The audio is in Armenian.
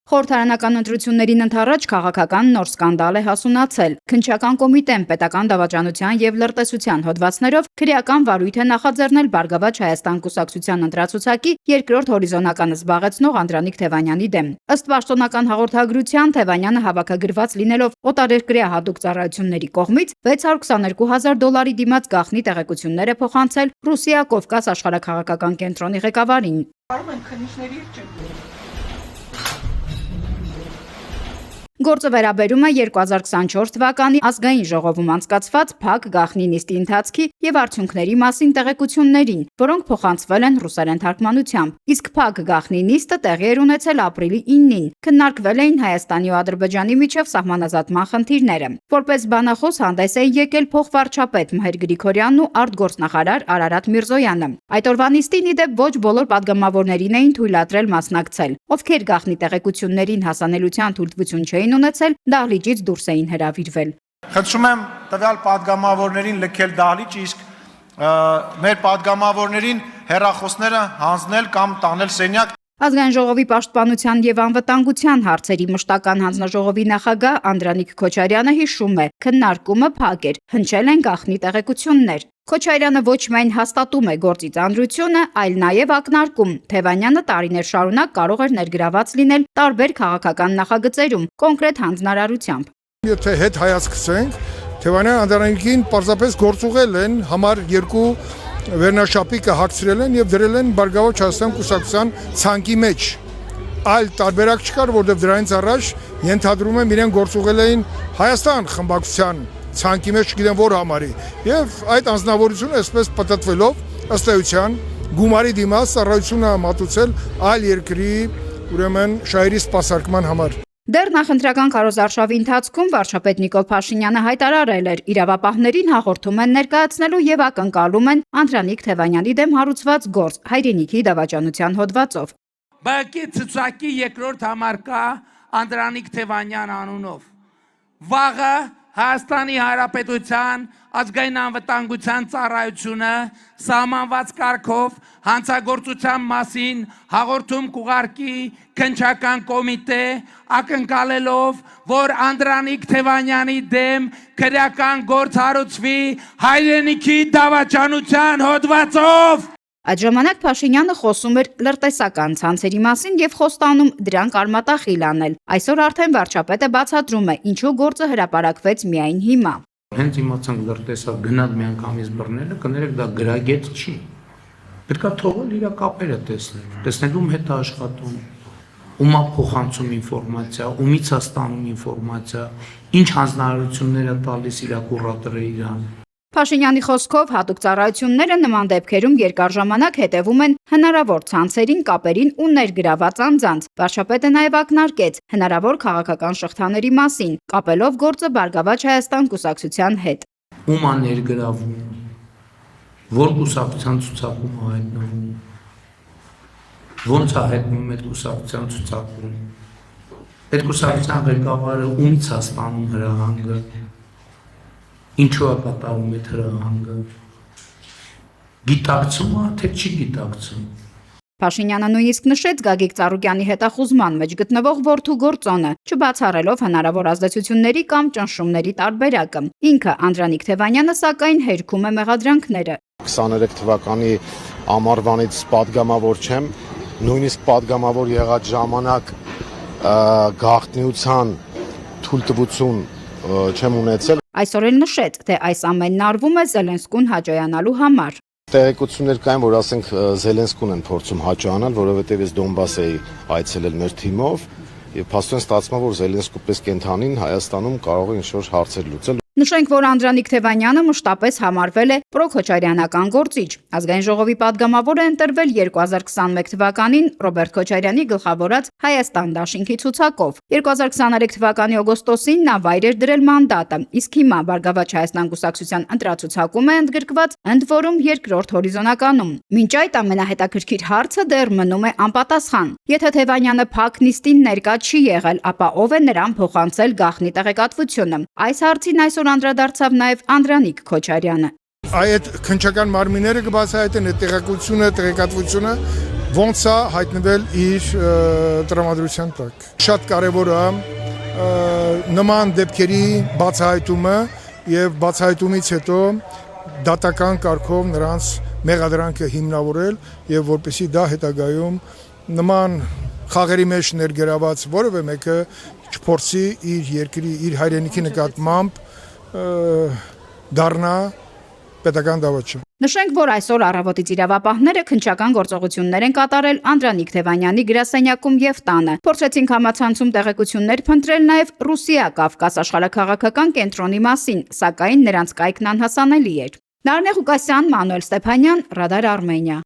Խորհրդարանական ընտրություններին ընդառաջ քաղաքական նոր սկանդալ է հասունացել։ Քննչական կոմիտեն պետական դավաճանության եւ լրտեսության հոդվածներով քրեական վարույթ է նախաձեռնել Բարգավաճ Հայաստան կուսակցության ընտրացուցակի երկրորդ հորիզոնականը զբաղեցնող Անդրանիկ Թևանյանի դեմ։ Ըստ պաշտոնական հաղորդագրության Թևանյանը հավաքագրված լինելով օտարերկրյա հատուկ ծառայությունների կողմից $622,000 դիմաց գաղտնի տեղեկություններ է փոխանցել Ռուսիա Կովկաս աշխարհաքաղաքական կենտրոնի ղեկավարին։ Գործը վերաբերում է 2024 թվականի ազգային ժողովում անցկացված փակ գաղտնի նիստի ընթացքի եւ արդյունքների մասին տեղեկություններին, որոնք փոխանցվել են ռուսերեն թարգմանությամբ։ Իսկ փակ գաղտնի նիստը տեղի էր ունեցել ապրիլի 9-ին։ Քննարկվել էին Հայաստանի ու Ադրբեջանի միջև սահմանազատման խնդիրները։ Որպես բանախոս հանդես էին եկել փոխվարչապետ Մհեր Գրիգորյանն ու արտգործնախարար Արարատ Միրզոյանը։ Այդ օրվա նիստին ի դեպ ոչ բոլոր падգամավորներին էին թույլատրել մասնակցել, ովքեր գաղտնի տեղեկություններին հասանելիության թույլտվություն չէին ունեցել, դահլիճից դուրս էին հրավիրվել։ Խնդրում եմ տվյալ падգամավորներին լքել դահլիճ, իսկ մեր падգամավորներին հեռախոսները հանձնել կամ տանել սենյակ։ Ազգային ժողովի պաշտպանության եւ անվտանգության հարցերի մշտական հանձնաժողովի նախագահ Անդրանիկ Քոչարյանը հիշում է, քննարկումը փակ էր, հնչել են գաղտնի տեղեկություններ։ Քոչարյանը ոչ միայն հաստատում է գործի ծանրությունը, այլ նաև ակնարկում. Թևանյանը տարիներ շարունակ կարող էր ներգրաված լինել տարբեր քաղաքական նախագծերում, կոնկրետ հանձնարարությամբ։ Եթե հետ հայացքենք, Թևանյան Անդրանիկին պարզապես գործուղել են համար 2 վերնաշապիկը հագցրել են եւ դրել են Բարգավաճ Հայաստան կուսակցության ցանկի մեջ։ Այլ տարբերակ չկար, որովհետեւ դրանից առաջ ենթադրում եմ իրեն գործուղել էին Հայաստան խմբակցության ցանկի մեջ չգիտեմ որ համարի եւ այդ անձնավորությունը այսպես պատտվելով ըստ էության գումարի դիմաց ծառայությունը մատուցել այլ երկրի ուրեմն շահերի սպասարկման համար։ Դեռ նախընտրական քարոզարշավի ընթացքում վարչապետ Նիկոլ Փաշինյանը հայտարարել էր իրավապահներին հաղորդում են ներկայացնելու եւ ակնկալում են Անդրանիկ Թևանյանի դեմ հարուցված գործ հայրենիքի դավաճանության հոդվածով։ Բակի ցուցակի երկրորդ համարկա Անդրանիկ Թևանյան անունով վաղը Հայաստանի Հանրապետության ազգային անվտանգության ծառայությունը սահմանված կարգով հանցագործության մասին հաղորդում կուղարկի քննչական կոմիտե ակնկալելով, որ Անդրանիկ Թևանյանի դեմ քրեական գործ հարուցվի հայրենիքի դավաճանության հոդվածով։ Այդ ժամանակ Փաշինյանը խոսում էր լրտեսական ցանցերի մասին եւ խոստանում դրանք արմատախիլ անել։ Այսօր արդեն վարչապետը բացատրում է, ինչու գործը հրապարակվեց միայն հիմա։ Հենց իմացանք լրտեսակ գնալ միանգամից բռնելը, կներեք դա գրագետ չի։ Պետք է թողել իր կապերը տեսնել ում հետ է աշխատում, ումա փոխանցում ինֆորմացիա, ումից է ստանում ինֆորմացիա, ինչ հանձնարարություններ է տալիս իր կուրատորը իրան։ Փաշինյանի խոսքով հատուկ ծառայությունները նման դեպքերում երկար ժամանակ հետևում են հնարավոր ցանցերին, կապերին ու ներգրաված անձանց։ Վարչապետը նաև ակնարկեց հնարավոր քաղաքական շղթաների մասին, կապելով գործը Բարգավաճ Հայաստան կուսակցության հետ։ Ում է ներգրավում, որ կուսակցության ցուցակում է հայտնվում, ոնց է հայտնվում այդ կուսակցության ցուցակում, այդ կուսակցության ղեկավարը ումից է ստանում հրահանգը, ինչու է կատարում այդ հրահանգը, գիտակցում է, թե չի գիտակցում։ Փաշինյանը նույնիսկ նշեց Գագիկ Ծառուկյանի հետախուզման մեջ գտնվող որդու գործոնը, չբացառելով հնարավոր ազդեցությունների կամ ճնշումների տարբերակը։ Ինքը Անդրանիկ Թևանյանը սակայն հերքում է մեղադրանքները։ 23 թվականի ամառվանից падգամավոր չեմ, նույնիսկ падգամավոր եղած ժամանակ գաղտնիության թույլտվություն չեմ ունեցել։ Այսօր էլ նշեց, թե այս ամենն արվում է Զելենսկուն հաջողանալու համար։ Տեղեկություններ կային, որ ասենք Զելենսկուն են փորձում հաջողանալ, որովհետև ես Դոնբաս էի այցելել մեր թիմով եւ փաստորեն ստացվում է, որ Զելենսկու պես կենթանին Հայաստանում կարող է ինչ-որ հարցեր լուծել։ Նշենք, որ Անդրանիկ Թևանյանը մշտապես համարվել է պրոքոչարյանական գործիչ։ Ազգային ժողովի падգամավոր է ընտրվել 2021 թվականին Ռոբերտ Քոչարյանի գլխավորած Հայաստան դաշինքի ցուցակով։ 2023 թվականի օգոստոսին նա վայր էր դրել մանդատը, իսկ հիմա Բարգավաճ Հայաստան կուսակցության ընտրացուցակում է ընդգրկված, ընդ որում երկրորդ հորիզոնականում։ Մինչ այդ ամենահետաքրքիր հարցը դեռ մնում է անպատասխան։ Եթե Թևանյանը փակ նիստին ներկա չի եղել, ապա ով է նրան փոխանցել գաղտնի տեղեկատվությունը։ Այս հարցին այսօր անդրադարձավ նաև Անդրանիկ Քոչարյանը։ Այդ քննչական մարմինները կբացահայտեն այդ տեղեկատվությունը, ոնց է հայտնվել իր տրամադրության տակ։ Շատ կարևոր է նման դեպքերի բացահայտումը եւ բացահայտումից հետո դատական կարգով նրանց մեղադրանքը հիմնավորել եւ որպեսզի դա հետագայում նման խաղերի մեջ ներգրաված որևէ մեկը չփորձի իր երկրի, իր հայրենիքի նկատմամբ դառնա պետական դավաճան։ Նշենք, որ այսօր առավոտից իրավապահները քննչական գործողություններ են կատարել Անդրանիկ Թևանյանի գրասենյակում եւ տանը։ Փորձեցին համացանցում տեղեկություններ փնտրել նաեւ Ռուսիա-Կավկաս աշխարհաքաղաքական կենտրոնի մասին, սակայն նրանց կայքն անհասանելի էր։ Նարնե Ղուկասյան, Մանուել Ստեփանյան, Ռադար Արմենիա։